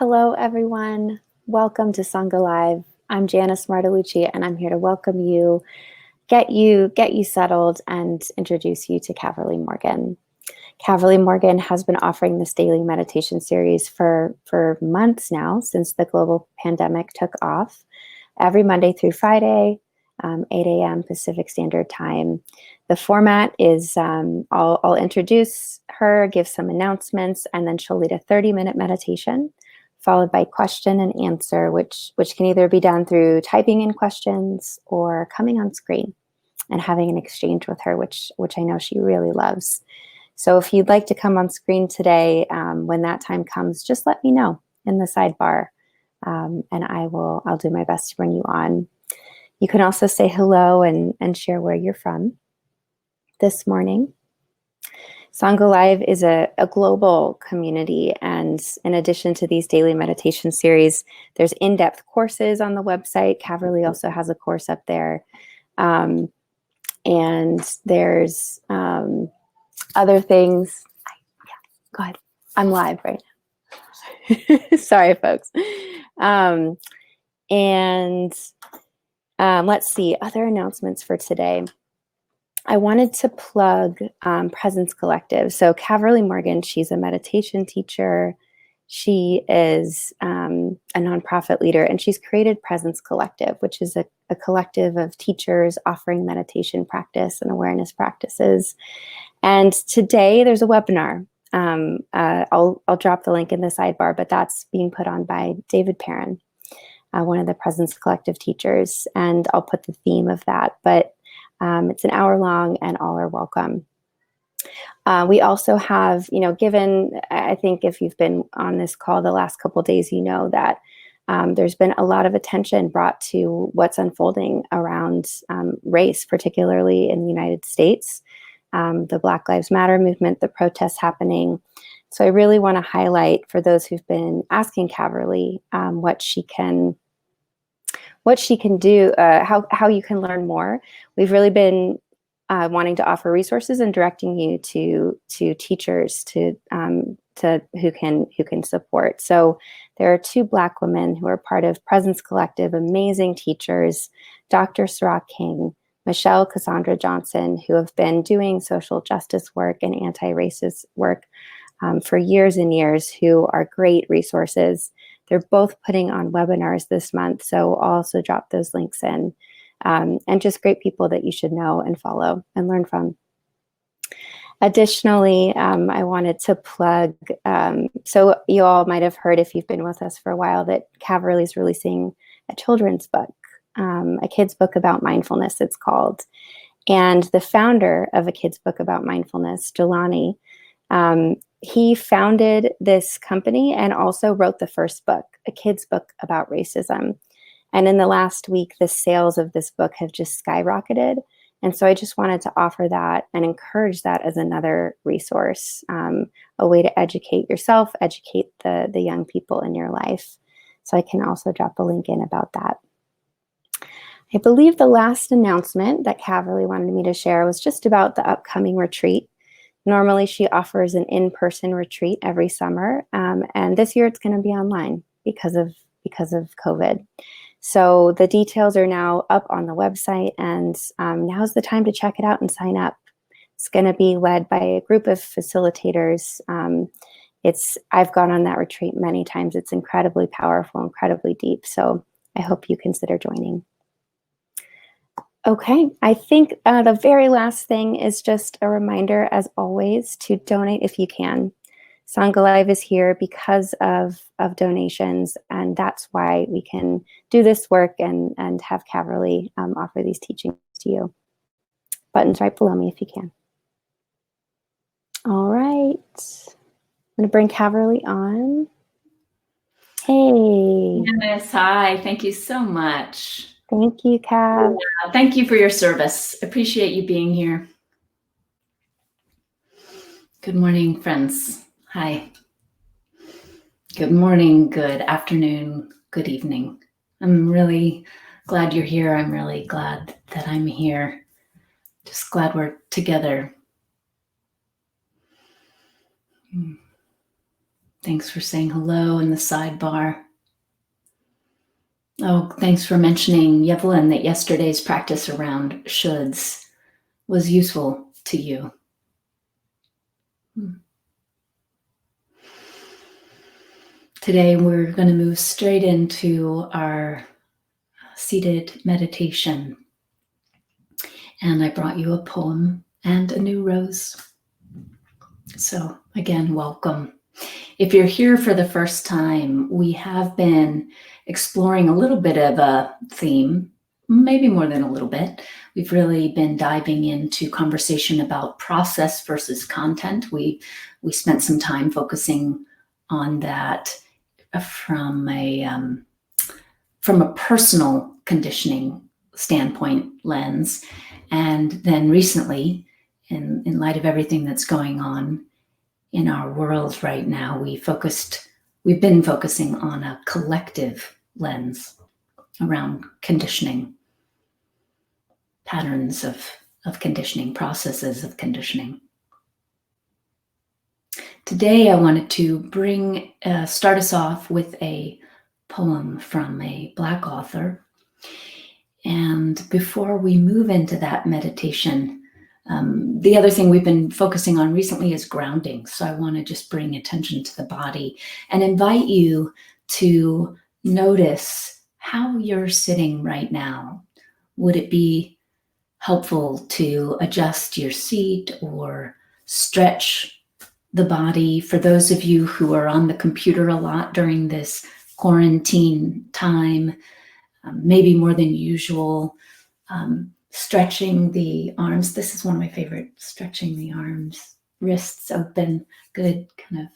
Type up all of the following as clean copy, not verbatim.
Hello, everyone. Welcome to Sangha Live. I'm Janice Martolucci, and I'm here to welcome you, get you settled, and introduce you to Caverly Morgan. Caverly Morgan has been offering this daily meditation series for months now, since the global pandemic took off, every Monday through Friday, 8 a.m. Pacific Standard Time. The format is I'll introduce her, give some announcements, and then she'll lead a 30-minute meditation, followed by question and answer, which can either be done through typing in questions or coming on screen and having an exchange with her, which I know she really loves. So if you'd like to come on screen today, when that time comes, just let me know in the sidebar, and I'll do my best to bring you on. You can also say hello and share where you're from this morning. Sangha Live is a global community, and in addition to these daily meditation series, there's in-depth courses on the website. Caverly also has a course up there. And there's other things. Go ahead. I'm live right now. Sorry, folks. Let's see, other announcements for today. I wanted to plug Presence Collective. So Caverly Morgan, she's a meditation teacher. She is a nonprofit leader, and she's created Presence Collective, which is a collective of teachers offering meditation practice and awareness practices. And today there's a webinar. I'll drop the link in the sidebar, but that's being put on by David Perrin, one of the Presence Collective teachers, and I'll put the theme of that. But it's an hour long, and all are welcome. We also have, given, I think if you've been on this call the last couple of days, you know that there's been a lot of attention brought to what's unfolding around race, particularly in the United States, the Black Lives Matter movement, the protests happening. So I really want to highlight for those who've been asking Caverly what she can do, how you can learn more. We've really been wanting to offer resources and directing you to teachers to who can support. So there are two Black women who are part of Presence Collective, amazing teachers, Dr. Sarah King, Michelle Cassandra Johnson, who have been doing social justice work and anti-racist work for years and years, who are great resources. They're both putting on webinars this month, so I'll also drop those links in. And just great people that you should know and follow and learn from. Additionally, I wanted to plug, so you all might have heard, if you've been with us for a while, that Caverly is releasing a children's book, a kid's book about mindfulness, it's called. And the founder of a kid's book about mindfulness, Jelani, he founded this company and also wrote the first book, a kid's book about racism. And in the last week, the sales of this book have just skyrocketed. And so I just wanted to offer that and encourage that as another resource, a way to educate yourself, educate the young people in your life. So I can also drop a link in about that. I believe the last announcement that Caverly wanted me to share was just about the upcoming retreat. Normally, she offers an in-person retreat every summer, and this year it's going to be online because of COVID. So the details are now up on the website, and now's the time to check it out and sign up. It's going to be led by a group of facilitators. I've gone on that retreat many times. It's incredibly powerful, incredibly deep. So I hope you consider joining. Okay, I think the very last thing is just a reminder, as always, to donate if you can. Sangha Live is here because of donations, and that's why we can do this work and have Caverly offer these teachings to you. Button's right below me if you can. All right, I'm going to bring Caverly on. Hey. Janice, hi, thank you so much. Thank you, Cav. Yeah, thank you for your service. Appreciate you being here. Good morning, friends. Hi. Good morning, good afternoon, good evening. I'm really glad you're here. I'm really glad that I'm here. Just glad we're together. Thanks for saying hello in the sidebar. Oh, thanks for mentioning, Yevlin, that yesterday's practice around shoulds was useful to you. Today, we're going to move straight into our seated meditation. And I brought you a poem and a new rose. So again, welcome. If you're here for the first time, we have been exploring a little bit of a theme, maybe more than a little bit. We've really been diving into conversation about process versus content. We spent some time focusing on that from a personal conditioning standpoint lens. And then recently, in light of everything that's going on in our world right now, we've been focusing on a collective lens around conditioning, patterns of conditioning, processes of conditioning. Today, I wanted to start us off with a poem from a Black author. And before we move into that meditation, the other thing we've been focusing on recently is grounding. So I want to just bring attention to the body and invite you to notice how you're sitting right now. Would it be helpful to adjust your seat or stretch the body? For those of you who are on the computer a lot during this quarantine time, maybe more than usual, stretching the arms. This is one of my favorite, stretching the arms, wrists open, good, kind of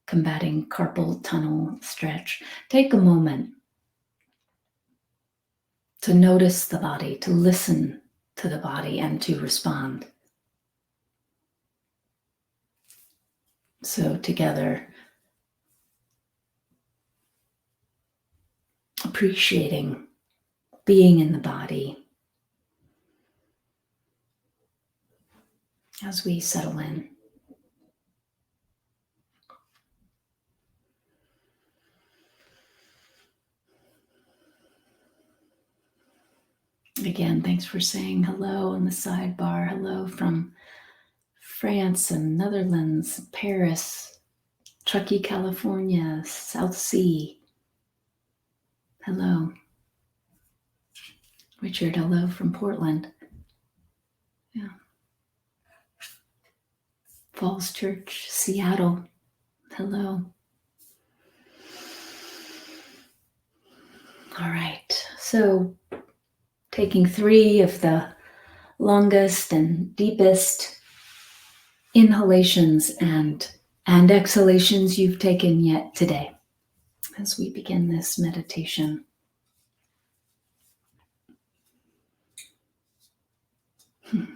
combating carpal tunnel stretch. Take a moment to notice the body, to listen to the body, and to respond. So together, appreciating being in the body as we settle in. Again, thanks for saying hello in the sidebar. Hello from France and Netherlands, Paris, Truckee, California, South Sea. Hello. Richard, hello from Portland. Yeah. Falls Church, Seattle. Hello. All right. So taking 3 of the longest and deepest inhalations and exhalations you've taken yet today as we begin this meditation. Good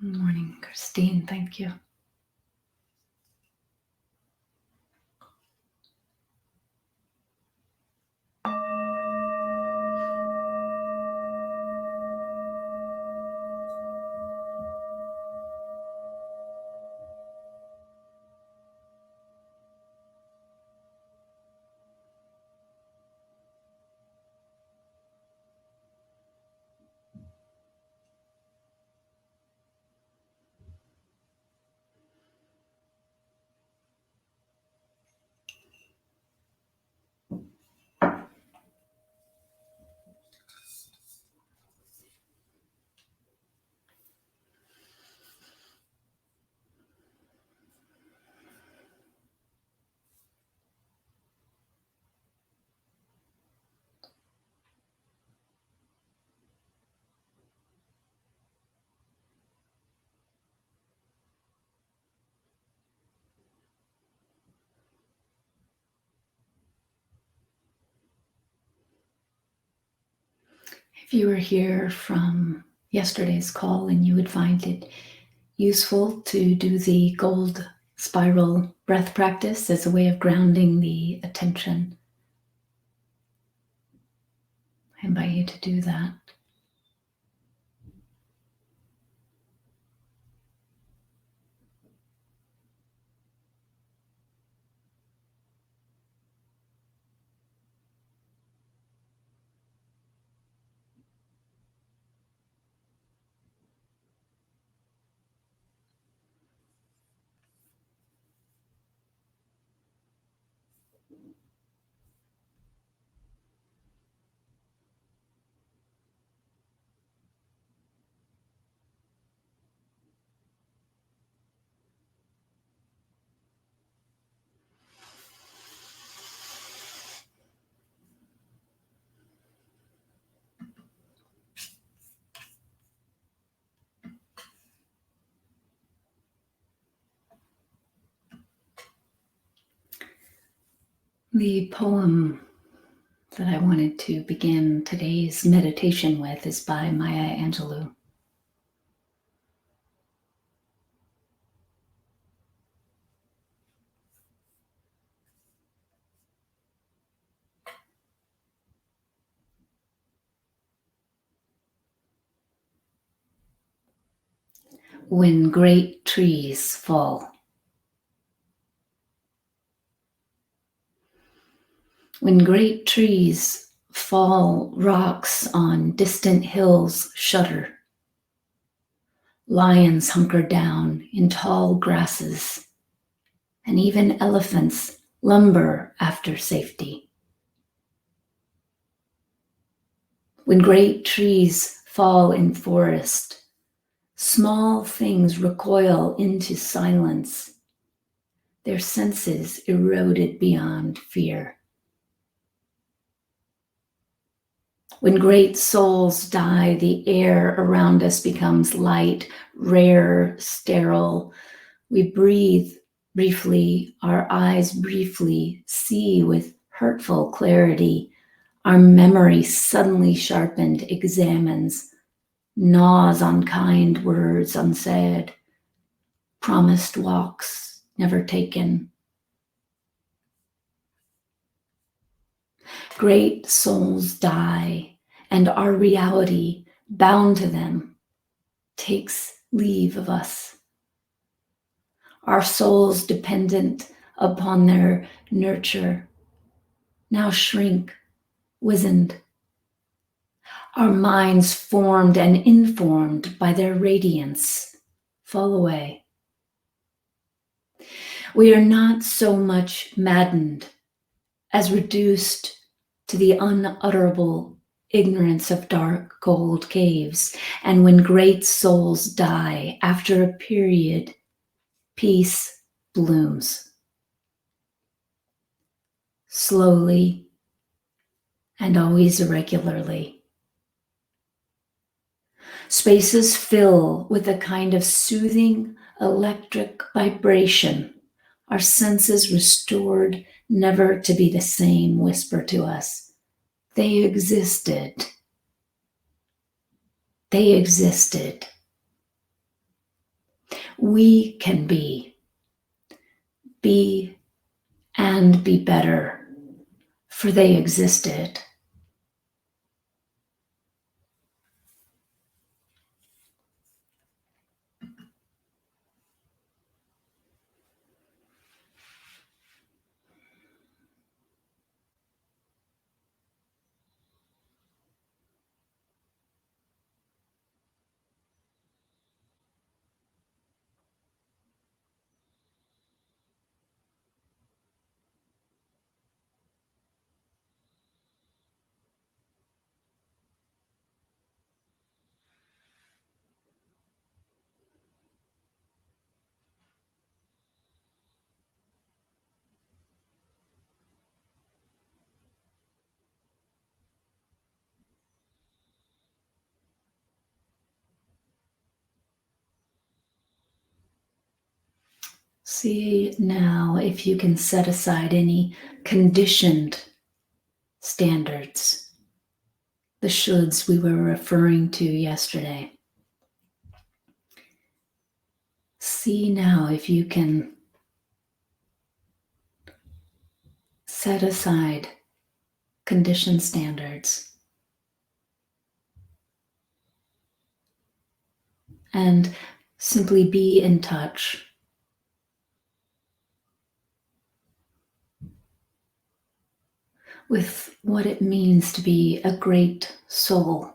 morning, Christine. Thank you. If you were here from yesterday's call and you would find it useful to do the gold spiral breath practice as a way of grounding the attention, I invite you to do that. The poem that I wanted to begin today's meditation with is by Maya Angelou. When great trees fall. When great trees fall, rocks on distant hills shudder. Lions hunker down in tall grasses, and even elephants lumber after safety. When great trees fall in forest, small things recoil into silence, their senses eroded beyond fear. When great souls die, the air around us becomes light, rare, sterile. We breathe briefly, our eyes briefly see with hurtful clarity. Our memory suddenly sharpened examines, gnaws on kind words unsaid, promised walks never taken. Great souls die, and our reality, bound to them, takes leave of us. Our souls, dependent upon their nurture, now shrink, wizened. Our minds, formed and informed by their radiance, fall away. We are not so much maddened as reduced to the unutterable ignorance of dark gold caves. And when great souls die, after a period, peace blooms. Slowly and always irregularly. Spaces fill with a kind of soothing electric vibration. Our senses restored, never to be the same, whisper to us. They existed. They existed. We can be and be better, for they existed. See now if you can set aside any conditioned standards, the shoulds we were referring to yesterday. See now if you can set aside conditioned standards and simply be in touch with what it means to be a great soul.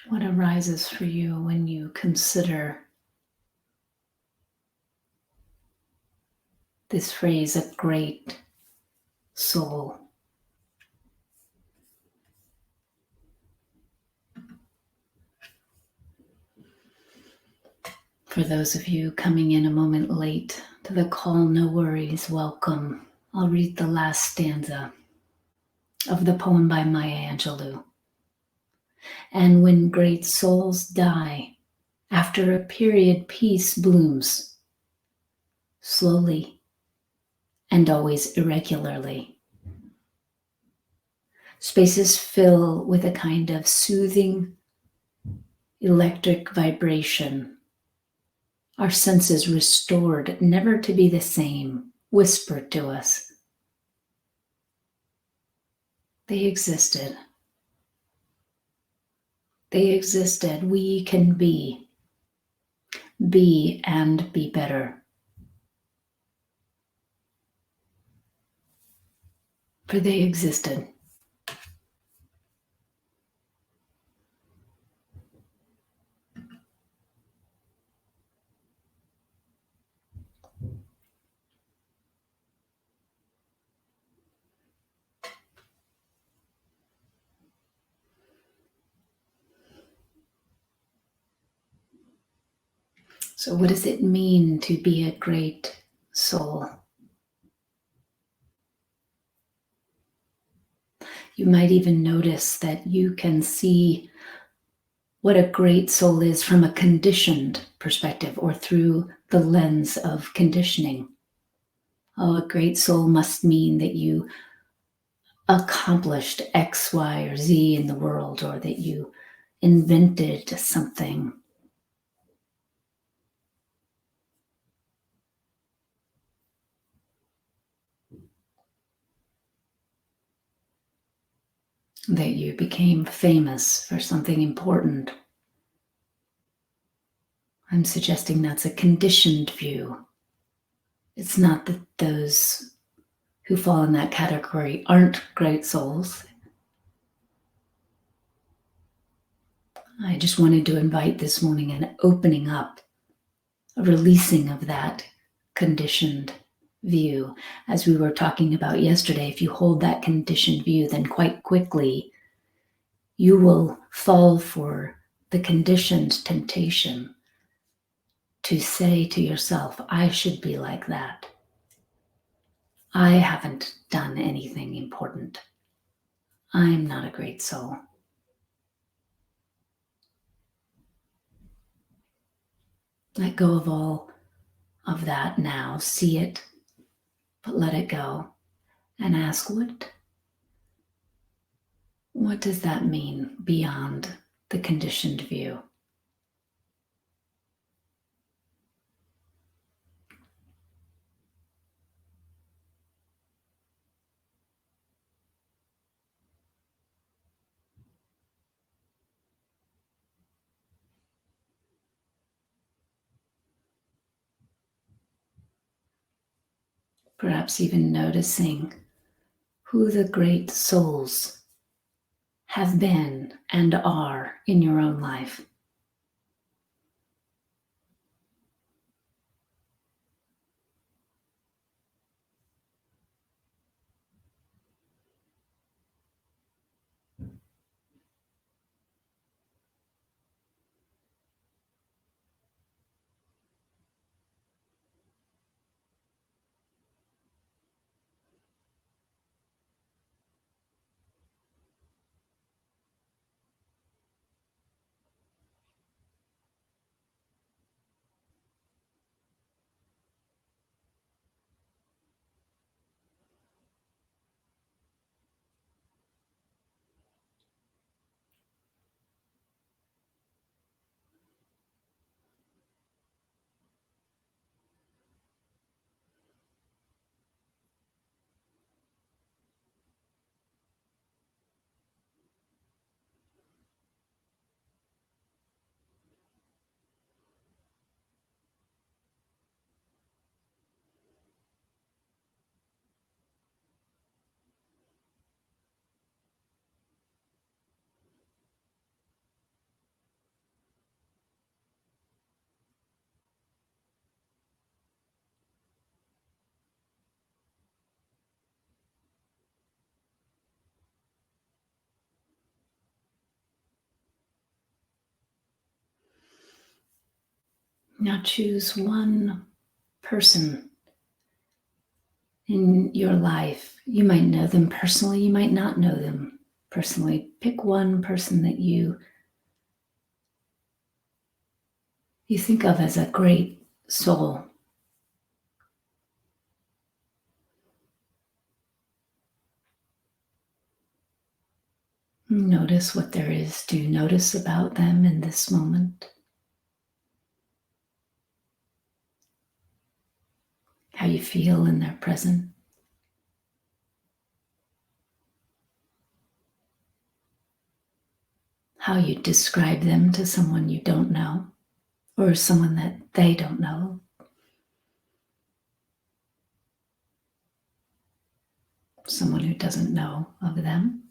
What arises for you when you consider this phrase, a great soul? For those of you coming in a moment late to the call, no worries, welcome. I'll read the last stanza of the poem by Maya Angelou. And when great souls die, after a period peace blooms, slowly and always irregularly. Spaces fill with a kind of soothing electric vibration. Our senses restored, never to be the same, whispered to us. They existed. They existed. We can be and be better. For they existed. So what does it mean to be a great soul? You might even notice that you can see what a great soul is from a conditioned perspective or through the lens of conditioning. Oh, a great soul must mean that you accomplished X, Y, or Z in the world, or that you invented something. That you became famous for something important. I'm suggesting that's a conditioned view. It's not that those who fall in that category aren't great souls. I just wanted to invite this morning an opening up, a releasing of that conditioned view. As we were talking about yesterday, if you hold that conditioned view, then quite quickly you will fall for the conditioned temptation to say to yourself, I should be like that. I haven't done anything important. I'm not a great soul. Let go of all of that now. See it, but let it go. And ask, what does that mean beyond the conditioned view? Perhaps even noticing who the great souls have been and are in your own life. Now choose one person in your life. You might know them personally, you might not know them personally. Pick one person that you think of as a great soul. Notice what there is to notice about them in this moment. How you feel in their presence. How you describe them to someone you don't know, or someone that they don't know. Someone who doesn't know of them.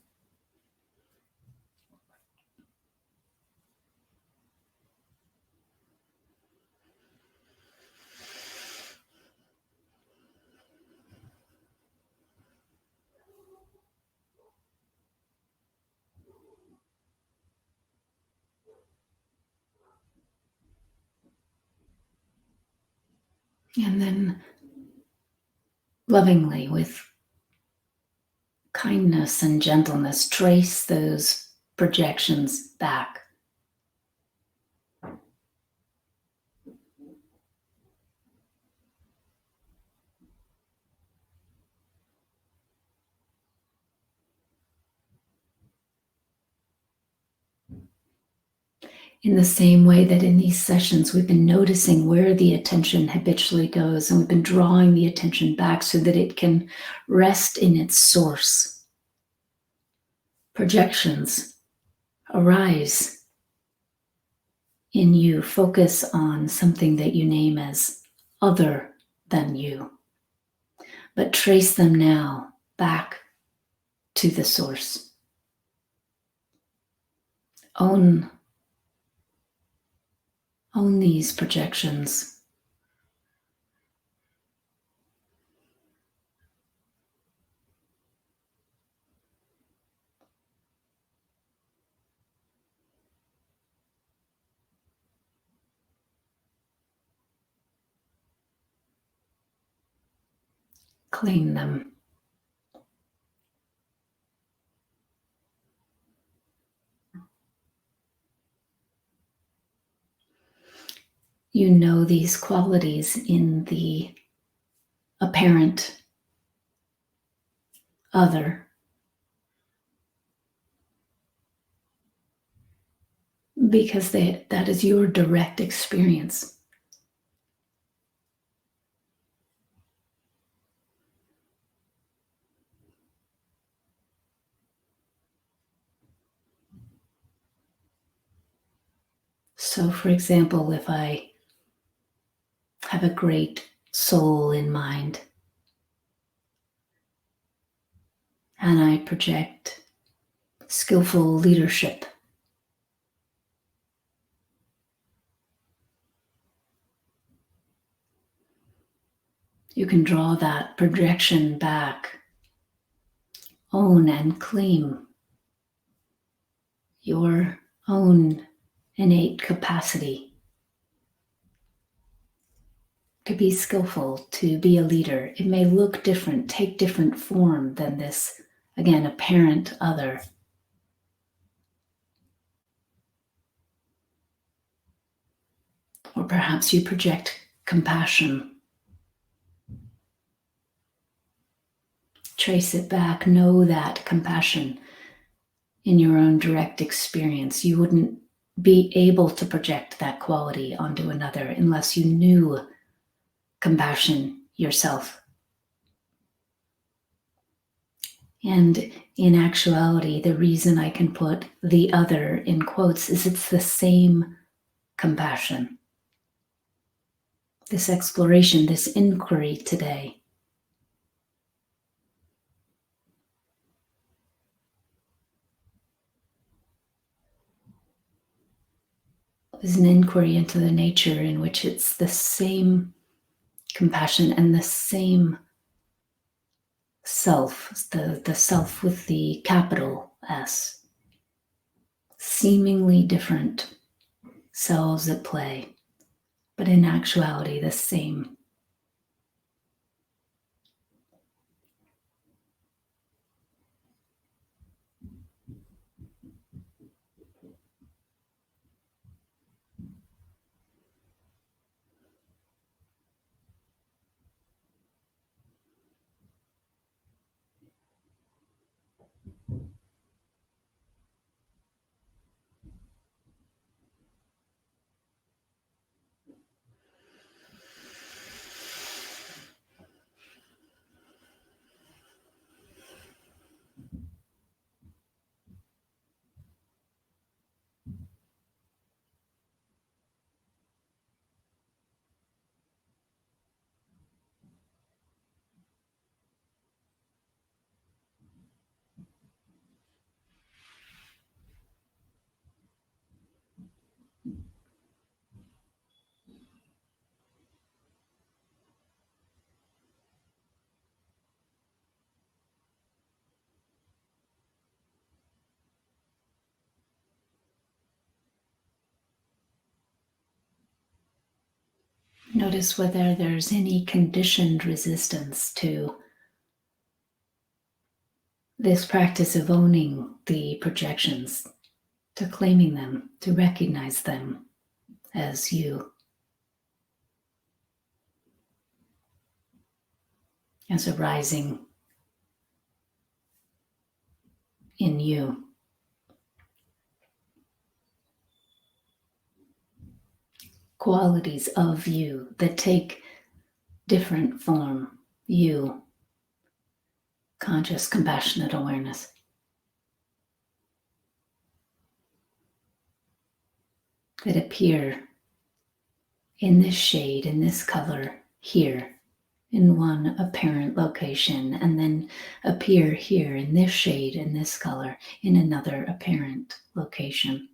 And then lovingly, with kindness and gentleness, trace those projections back. In the same way that in these sessions, we've been noticing where the attention habitually goes, and we've been drawing the attention back so that it can rest in its source. Projections arise in you. Focus on something that you name as other than you, but trace them now back to the source. Own these projections. Claim them. You know these qualities in the apparent other because that is your direct experience. So, for example, if I have a great soul in mind and I project skillful leadership, you can draw that projection back, own and claim your own innate capacity to be skillful, to be a leader. It may look different, take different form than this, again, apparent other. Or perhaps you project compassion. Trace it back, know that compassion in your own direct experience. You wouldn't be able to project that quality onto another unless you knew compassion yourself. And in actuality, the reason I can put the other in quotes is it's the same compassion. This exploration, this inquiry today is an inquiry into the nature in which it's the same compassion and the same self, the self with the capital S, seemingly different selves at play, but in actuality the same. Notice whether there's any conditioned resistance to this practice of owning the projections, to claiming them, to recognize them as you, as arising in you. Qualities of you that take different form. You, conscious, compassionate awareness. That appear in this shade, in this color, here, in one apparent location, and then appear here in this shade, in this color, in another apparent location.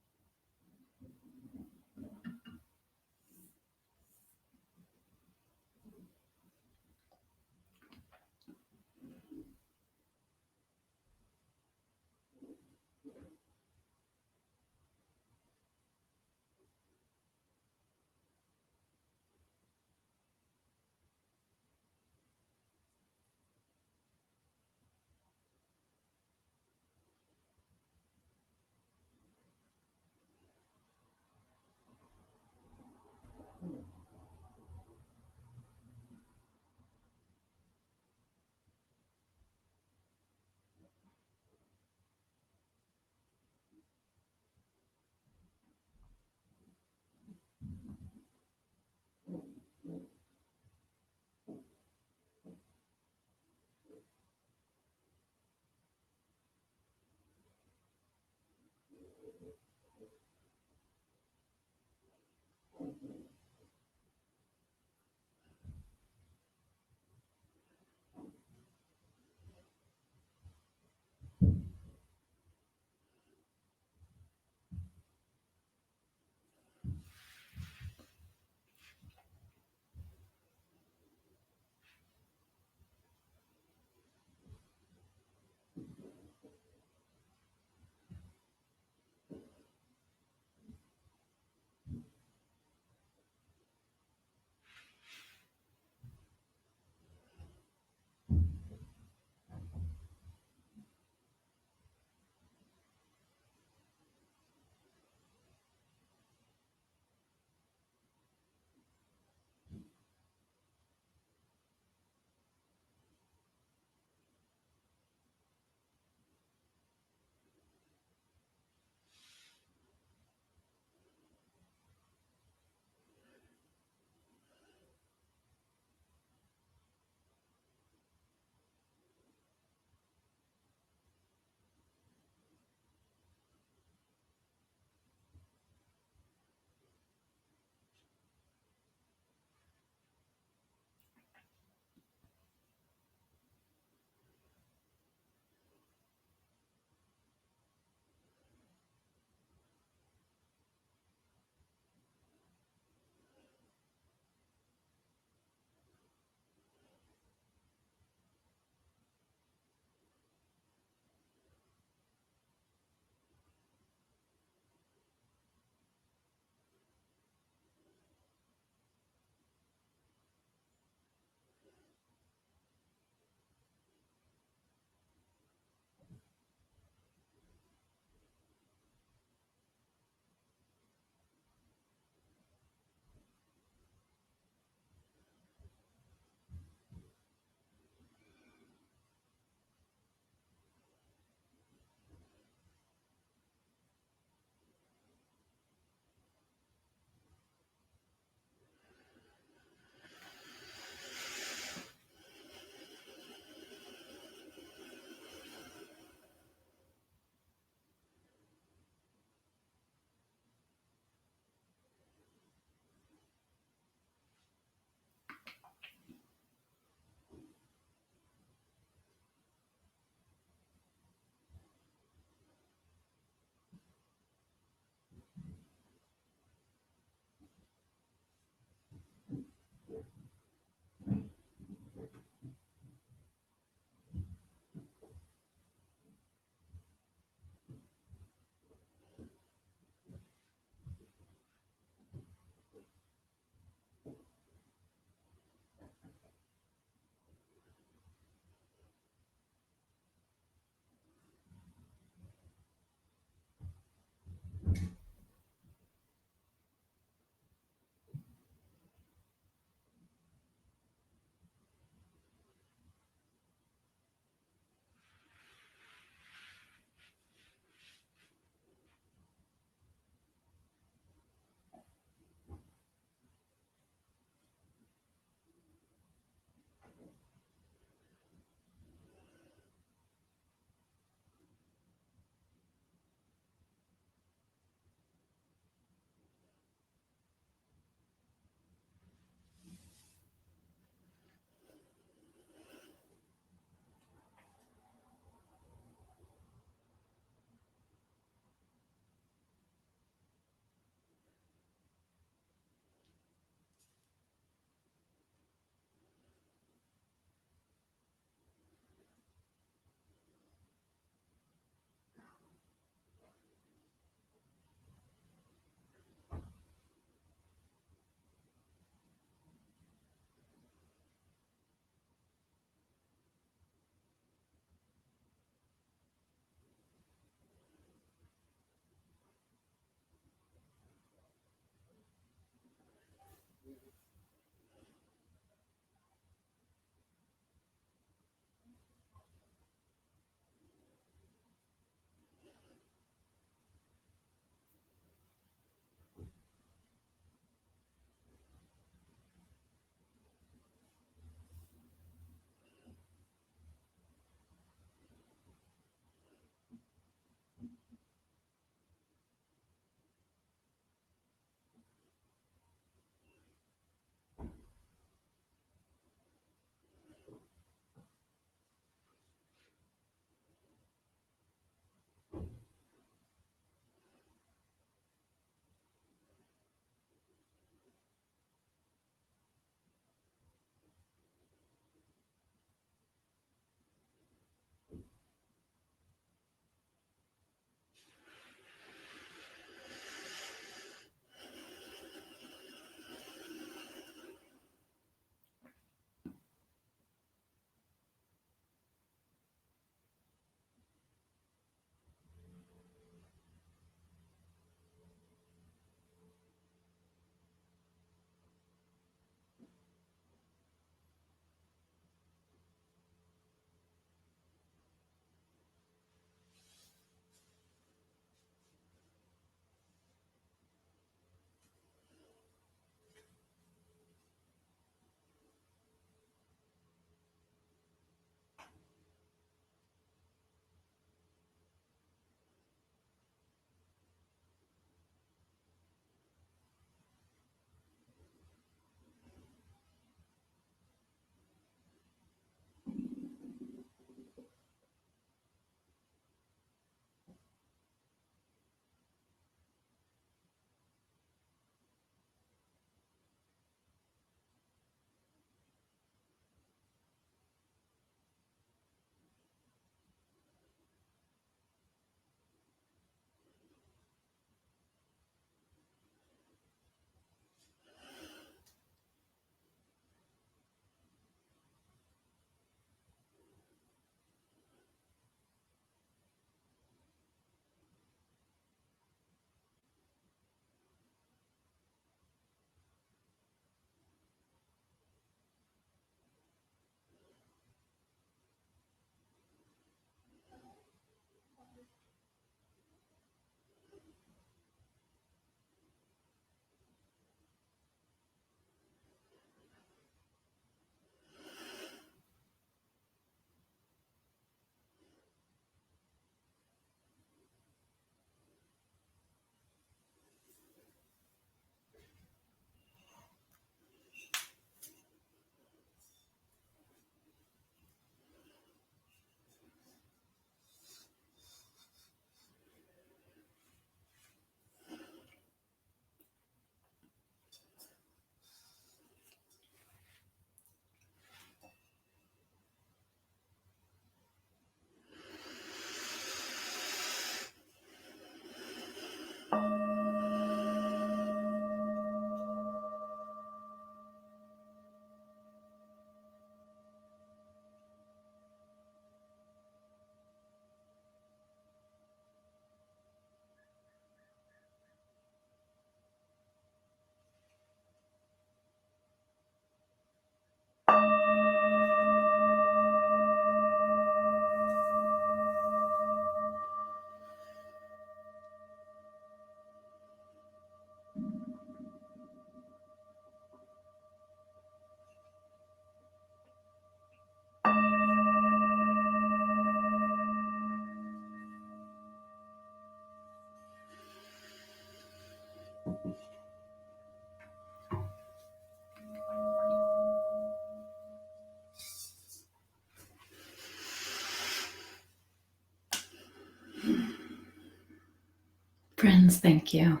Friends, thank you.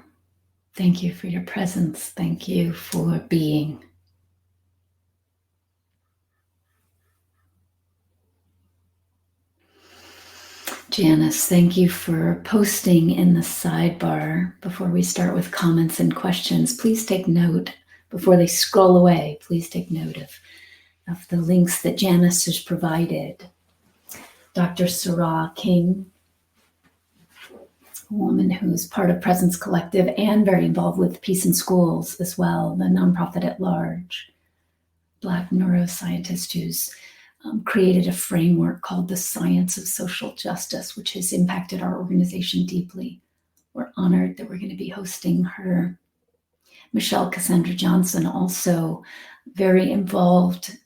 Thank you for your presence. Thank you for being. Janice, thank you for posting in the sidebar before we start with comments and questions. Please take note before they scroll away. Please take note of the links that Janice has provided. Dr. Sarah King, a woman who's part of Presence Collective and very involved with Peace in Schools as well, the nonprofit at large. Black neuroscientist who's created a framework called the Science of Social Justice, which has impacted our organization deeply. We're honored that we're going to be hosting her. Michelle Cassandra Johnson, also very involved,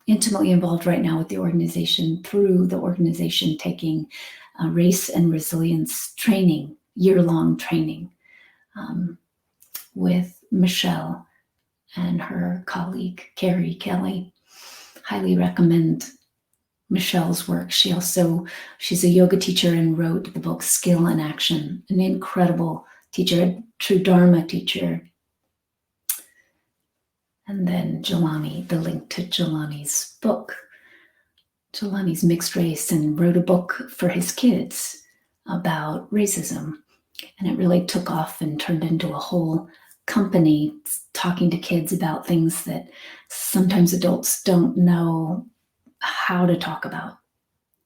intimately involved right now with the organization, through the organization taking race and resilience training, year-long training with Michelle and her colleague, Carrie Kelly. Highly recommend Michelle's work. She's a yoga teacher and wrote the book Skill in Action, an incredible teacher, a true Dharma teacher. And then Jelani, the link to Jelani's book. Jelani's mixed race and wrote a book for his kids about racism. And it really took off and turned into a whole company talking to kids about things that sometimes adults don't know how to talk about.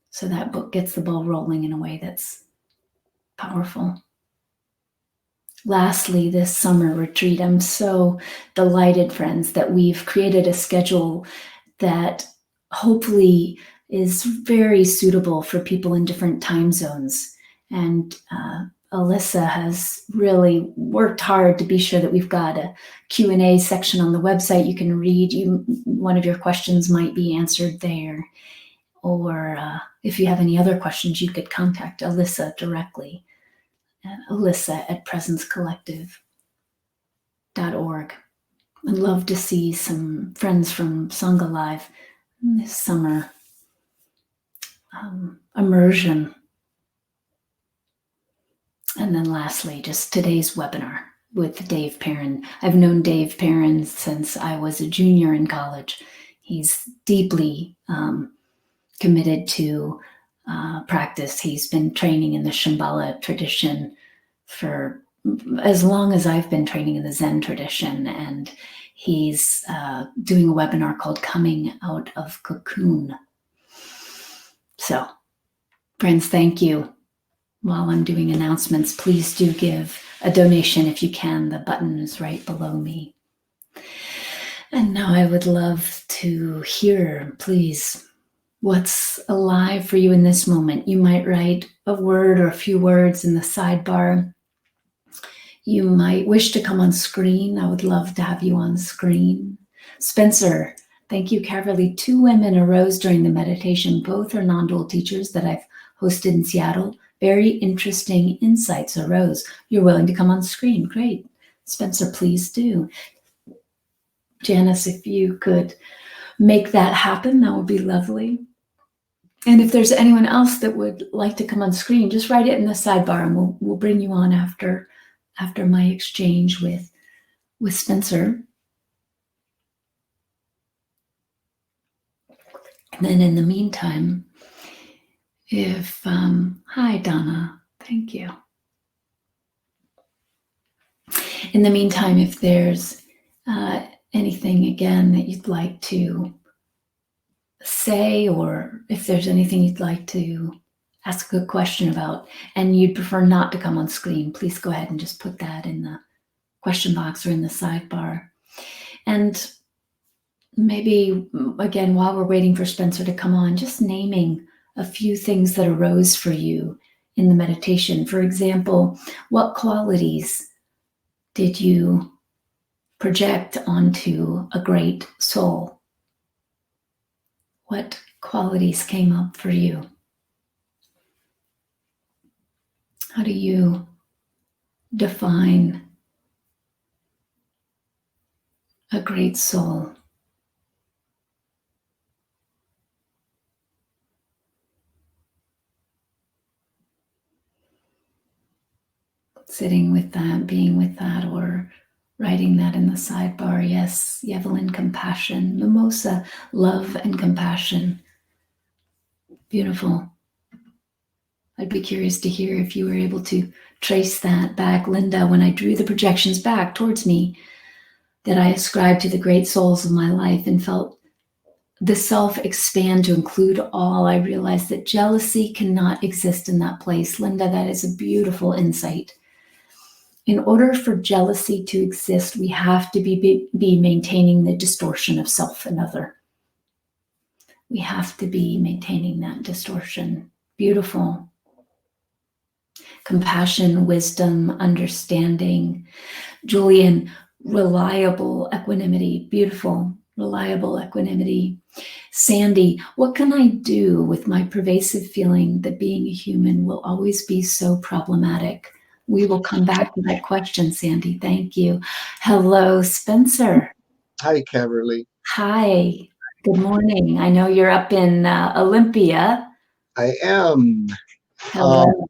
So that book gets the ball rolling in a way that's powerful. Lastly, this summer retreat, I'm so delighted, friends, that we've created a schedule that hopefully is very suitable for people in different time zones. And Alyssa has really worked hard to be sure that we've got a Q&A section on the website you can read. One of your questions might be answered there. Or if you have any other questions, you could contact Alyssa directly at alyssa@presencecollective.org. I'd love to see some friends from Sangha Live this summer. Immersion. And then lastly, just today's webinar with Dave Perrin. I've known Dave Perrin since I was a junior in college. He's deeply committed to practice. He's been training in the Shambhala tradition for as long as I've been training in the Zen tradition. And he's doing a webinar called Coming Out of Cocoon. So, friends, thank you. While I'm doing announcements, please do give a donation if you can. The button is right below me. And now I would love to hear, please, what's alive for you in this moment. You might write a word or a few words in the sidebar. You might wish to come on screen. I would love to have you on screen. Spencer, thank you, Caverly. 2 women arose during the meditation. Both are non-dual teachers that I've hosted in Seattle. Very interesting insights arose. You're willing to come on screen. Great. Spencer, please do. Janice, if you could make that happen, that would be lovely. And if there's anyone else that would like to come on screen, just write it in the sidebar and we'll bring you on after my exchange with Spencer. And then in the meantime, hi Donna, thank you. In the meantime, if there's anything again that you'd like to say, or if there's anything you'd like to ask a question about and you'd prefer not to come on screen, please go ahead and just put that in the question box or in the sidebar. And maybe, again, while we're waiting for Spencer to come on, just naming a few things that arose for you in the meditation. For example, what qualities did you project onto a great soul? What qualities came up for you? How do you define a great soul? sitting with that, being with that, or writing that in the sidebar. Yes, Evelyn, compassion. Mimosa, love and compassion. Beautiful. I'd be curious to hear if you were able to trace that back. Linda, when I drew the projections back towards me, that I ascribed to the great souls of my life and felt the self expand to include all, I realized that jealousy cannot exist in that place. Linda, that is a beautiful insight. In order for jealousy to exist, we have to be maintaining the distortion of self and other. We have to be maintaining that distortion. Beautiful. Compassion, wisdom, understanding. Julian, reliable equanimity. Beautiful, reliable equanimity. Sandy, what can I do with my pervasive feeling that being a human will always be so problematic? We will come back to that question, Sandy. Thank you. Hello, Spencer. Hi, Caverly. Hi. Good morning. I know you're up in Olympia. I am. Hello.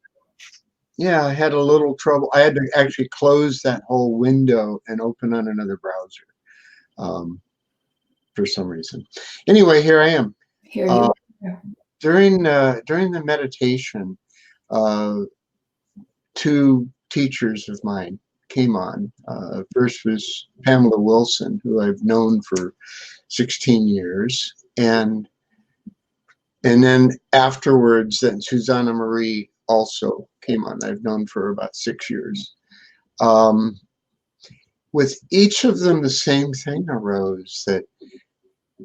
Yeah, I had a little trouble. I had to actually close that whole window and open on another browser for some reason. Anyway, here I am. Here you are. During the meditation, two teachers of mine came on. First was Pamela Wilson, who I've known for 16 years, and then afterwards, then Susanna Marie also came on. I've known for about 6 years. With each of them, the same thing arose, that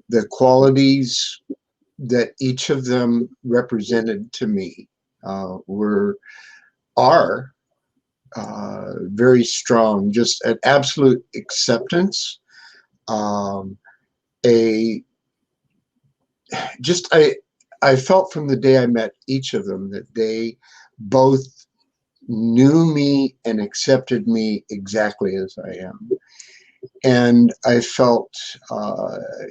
the qualities that each of them represented to me are very strong. Just an absolute acceptance, I felt from the day I met each of them that they both knew me and accepted me exactly as I am. And I felt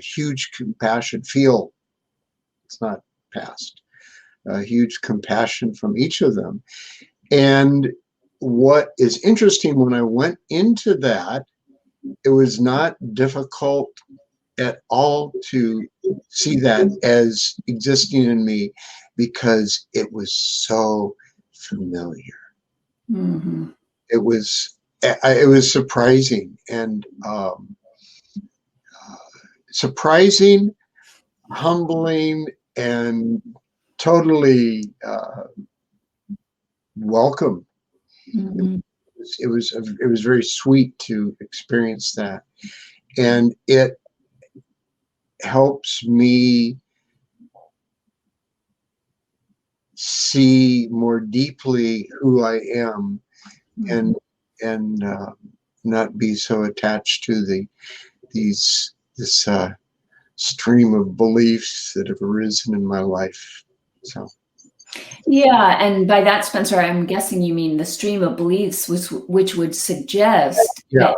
huge compassion, it's not past, huge compassion from each of them. And what is interesting, when I went into that, it was not difficult at all to see that as existing in me, because it was so familiar. Mm-hmm. It was surprising, and surprising, humbling, and totally welcome. Mm-hmm. It was very sweet to experience that, and it helps me see more deeply who I am, and not be so attached to this stream of beliefs that have arisen in my life. So. Yeah, and by that, Spencer, I'm guessing you mean the stream of beliefs, which would suggest that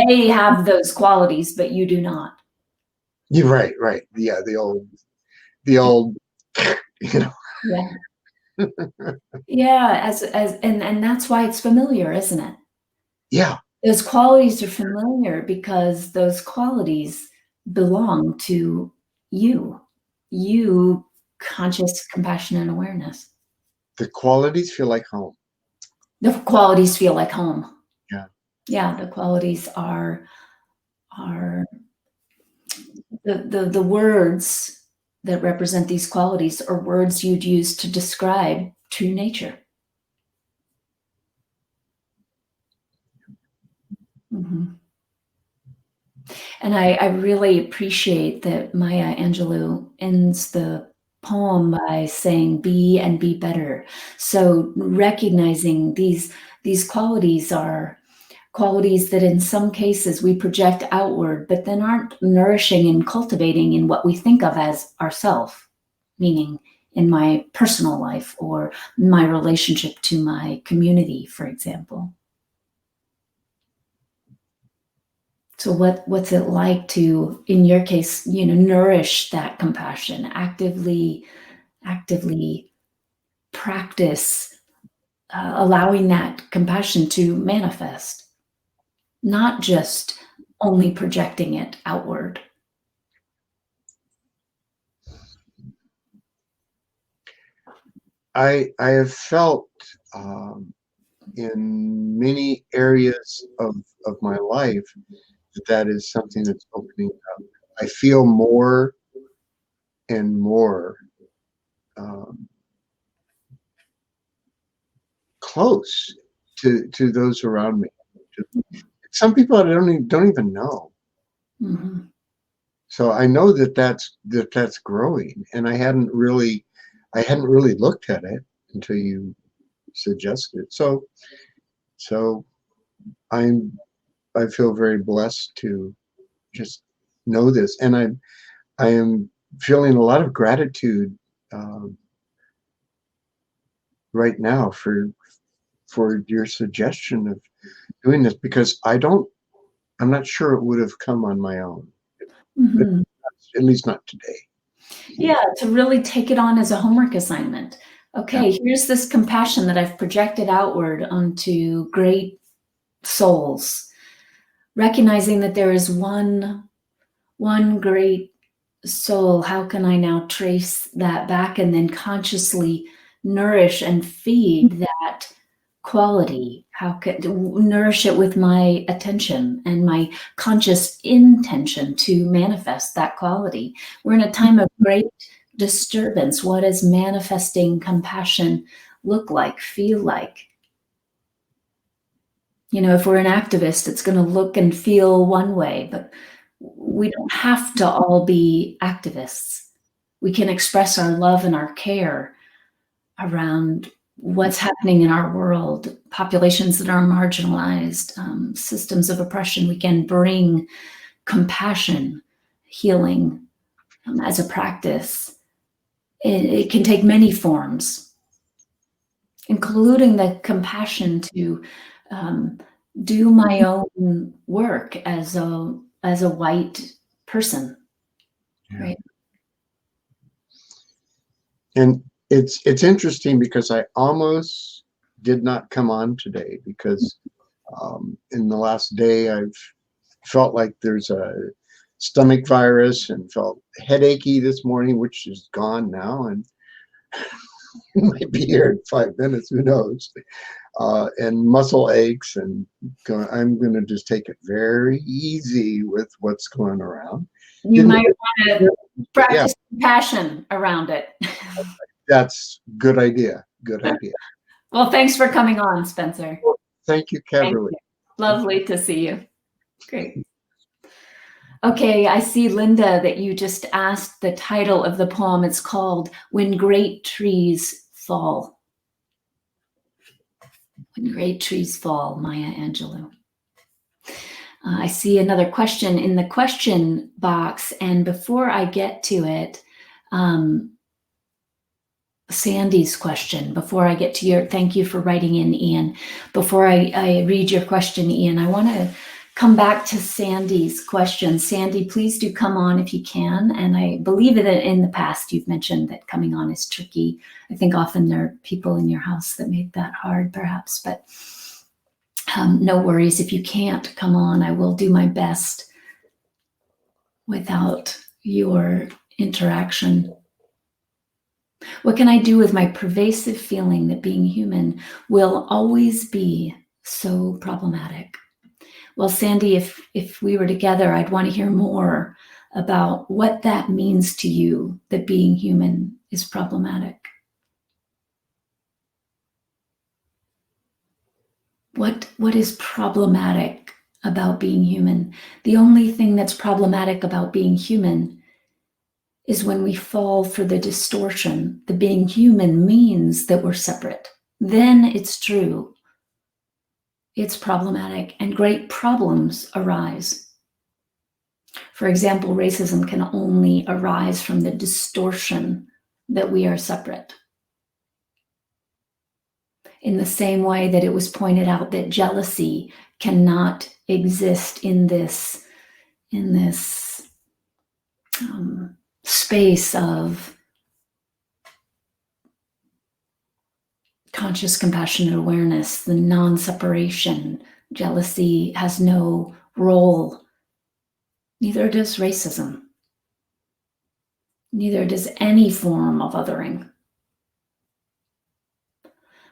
they have those qualities, but you do not. You're right. Yeah, the old, you know. Yeah. Yeah, and that's why it's familiar, isn't it? Yeah. Those qualities are familiar because those qualities belong to you. You, conscious compassion and awareness. The qualities feel like home. The qualities feel like home. Yeah. Yeah, the qualities are the words that represent these qualities are words you'd use to describe true nature. Mm-hmm. And I really appreciate that Maya Angelou ends the poem by saying, be and be better. So recognizing these qualities are qualities that in some cases we project outward, but then aren't nourishing and cultivating in what we think of as ourself, meaning in my personal life or my relationship to my community, for example. So what's it like to, in your case, nourish that compassion, actively practice allowing that compassion to manifest, not just only projecting it outward. I have felt in many areas of my life that is something that's opening up. I feel more and more close to those around me. Some people I don't even know. Mm-hmm. So I know that's growing, and I hadn't really looked at it until you suggested. So I feel very blessed to just know this, and I am feeling a lot of gratitude right now for your suggestion of doing this, because I'm not sure it would have come on my own. Mm-hmm. At least not today. Yeah, to really take it on as a homework assignment. Okay, here's this compassion that I've projected outward onto great souls, recognizing that there is one great soul. How can I now trace that back and then consciously nourish and feed that quality? How can nourish it with my attention and my conscious intention to manifest that quality? We're in a time of great disturbance. What does manifesting compassion look like, feel like? You know, if we're an activist, it's going to look and feel one way, but we don't have to all be activists. We can express our love and our care around what's happening in our world, populations that are marginalized, systems of oppression. We can bring compassion, healing as a practice. It can take many forms, including the compassion to do my own work as a white person, right? And it's interesting because I almost did not come on today because in the last day I've felt like there's a stomach virus and felt headachy this morning, which is gone now, and it might be here in 5 minutes, who knows, and muscle aches, and I'm going to just take it very easy with what's going around. You might want to practice compassion around it. That's good idea. Good idea. Well, thanks for coming on, Spencer. Well, thank you, Caverly. Lovely to see you. Great. Okay, I see, Linda, that you just asked the title of the poem. It's called When Great Trees Fall. When Great Trees Fall, Maya Angelou. I see another question in the question box, and before I get to it, Sandy's question, before I get to your, thank you for writing in, Ian. Before I read your question, Ian, I want to come back to Sandy's question. Sandy, please do come on if you can. And I believe that in the past you've mentioned that coming on is tricky. I think often there are people in your house that make that hard, perhaps, but no worries. If you can't come on, I will do my best without your interaction. What can I do with my pervasive feeling that being human will always be so problematic? Well, Sandy, if we were together, I'd want to hear more about what that means to you, that being human is problematic. What is problematic about being human? The only thing that's problematic about being human is when we fall for the distortion that being human means that we're separate. Then it's true. It's problematic, and great problems arise. For example, racism can only arise from the distortion that we are separate. In the same way that it was pointed out that jealousy cannot exist in this space of conscious compassionate awareness, the non-separation. Jealousy has no role. Neither does racism. Neither does any form of othering.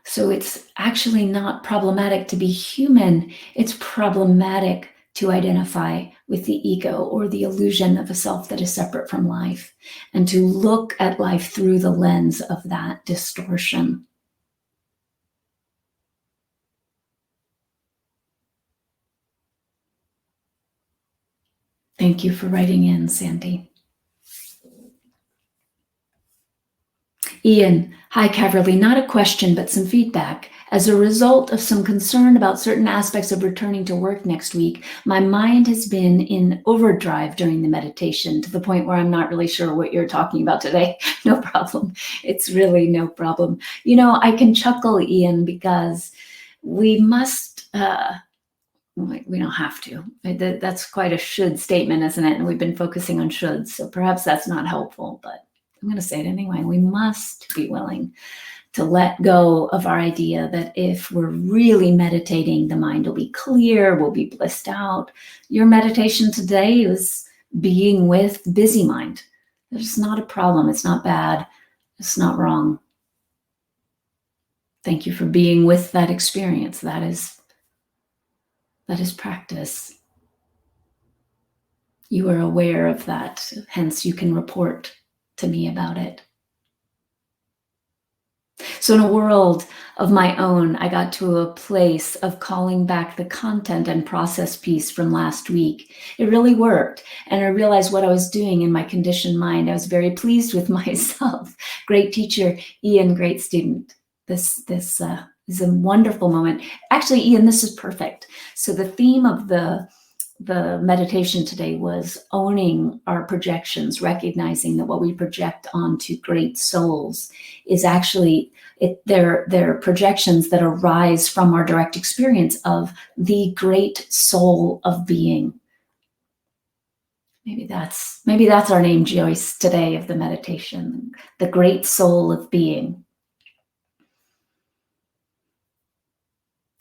So it's actually not problematic to be human. It's problematic to identify with the ego or the illusion of a self that is separate from life, and to look at life through the lens of that distortion. Thank you for writing in, Sandy. Ian, hi Caverly, not a question, but some feedback. As a result of some concern about certain aspects of returning to work next week, my mind has been in overdrive during the meditation to the point where I'm not really sure what you're talking about today. No problem. It's really no problem. You know, I can chuckle, Ian, because we must, we don't have to. That's quite a should statement, isn't it? And we've been focusing on shoulds, so perhaps that's not helpful, but I'm going to say it anyway. We must be willing to let go of our idea that if we're really meditating, the mind will be clear, we'll be blissed out. Your meditation today is being with busy mind. It's not a problem. It's not bad. It's not wrong. Thank you for being with that experience. That is practice. You are aware of that, hence you can report to me about it. So in a world of my own, I got to a place of calling back the content and process piece from last week. It really worked. And I realized what I was doing in my conditioned mind. I was very pleased with myself. Great teacher, Ian, great student. This is a wonderful moment. Actually, Ian, this is perfect. So the theme of the meditation today was owning our projections, recognizing that what we project onto great souls is actually they're projections that arise from our direct experience of the great soul of being. Maybe that's our name choice today of the meditation, the great soul of being.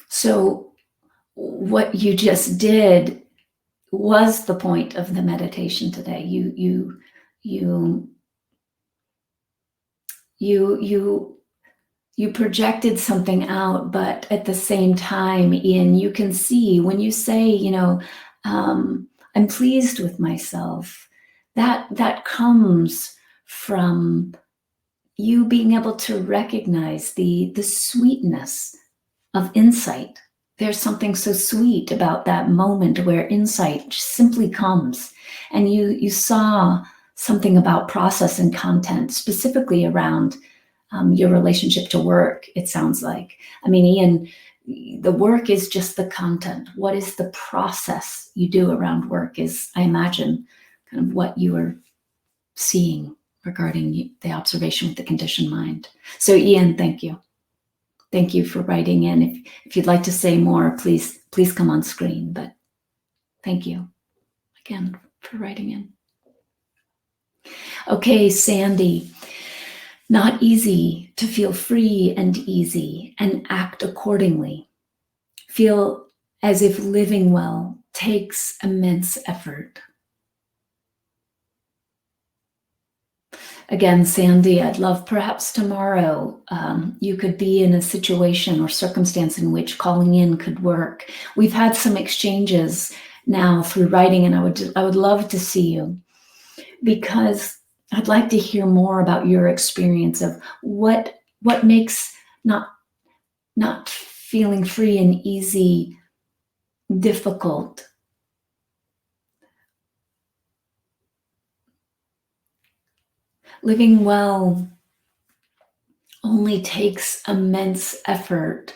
So what you just did was the point of the meditation today. You projected something out, but at the same time, Ian, you can see when you say, I'm pleased with myself, that comes from you being able to recognize the sweetness of insight. There's something so sweet about that moment where insight simply comes, and you saw something about process and content, specifically around your relationship to work, it sounds like. I mean, Ian, the work is just the content. What is the process you do around work is, I imagine, kind of what you are seeing regarding the observation with the conditioned mind. So Ian, thank you. Thank you for writing in. If you'd like to say more, please come on screen. But thank you again for writing in. Okay, Sandy. Not easy to feel free and easy and act accordingly. Feel as if living well takes immense effort. Again, Sandy, I'd love perhaps tomorrow you could be in a situation or circumstance in which calling in could work. We've had some exchanges now through writing, and I would love to see you, because I'd like to hear more about your experience of what makes not feeling free and easy difficult. Living well only takes immense effort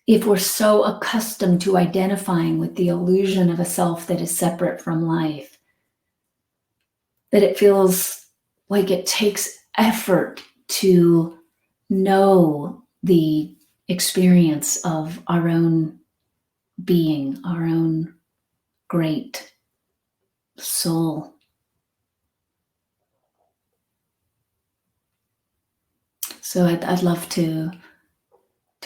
if we're so accustomed to identifying with the illusion of a self that is separate from life, that it feels like it takes effort to know the experience of our own being, our own great soul. So I'd love to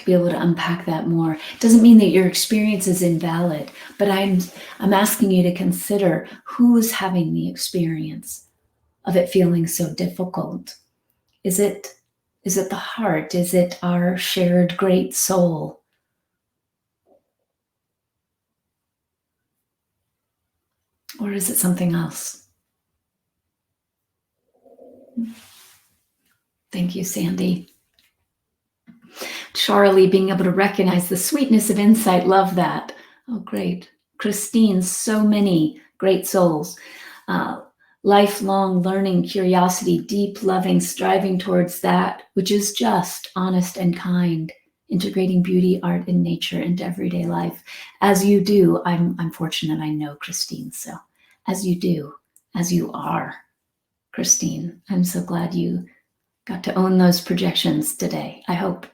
be able to unpack that more. It doesn't mean that your experience is invalid, but I'm asking you to consider who's having the experience of it feeling so difficult. Is it the heart? Is it our shared great soul? Or is it something else? Thank you, Sandy. Charlie, being able to recognize the sweetness of insight, love that. Oh, great. Christine, so many great souls. Lifelong learning, curiosity, deep loving, striving towards that which is just, honest, and kind, integrating beauty, art, and nature into everyday life. As you do, I'm fortunate I know Christine, so as you do, as you are, Christine, I'm so glad you got to own those projections today, I hope.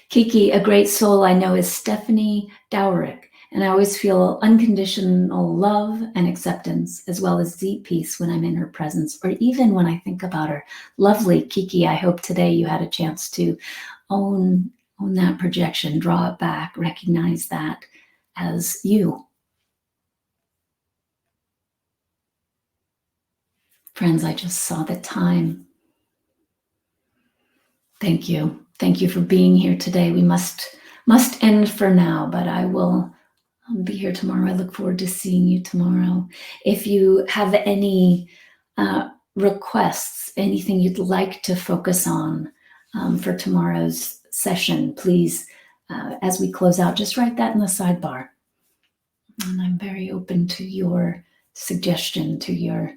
Kiki, a great soul I know, is Stephanie Dowrick, and I always feel unconditional love and acceptance, as well as deep peace when I'm in her presence, or even when I think about her. Lovely, Kiki. I hope today you had a chance to own that projection, draw it back, recognize that as you. Friends, I just saw the time. Thank you. Thank you for being here today. We must end for now, but I'll be here tomorrow. I look forward to seeing you tomorrow. If you have any requests, anything you'd like to focus on for tomorrow's session, please, as we close out, just write that in the sidebar. And I'm very open to your suggestion, to your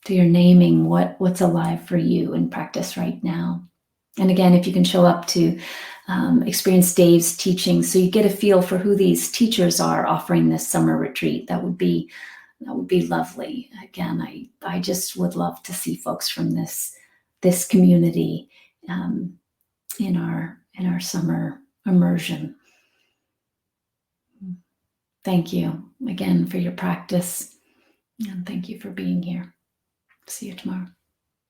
naming what's alive for you in practice right now. And again, if you can show up to experience Dave's teaching, so you get a feel for who these teachers are offering this summer retreat, that would be lovely. Again, I just would love to see folks from this community in our summer immersion. Thank you again for your practice, and thank you for being here. See you tomorrow.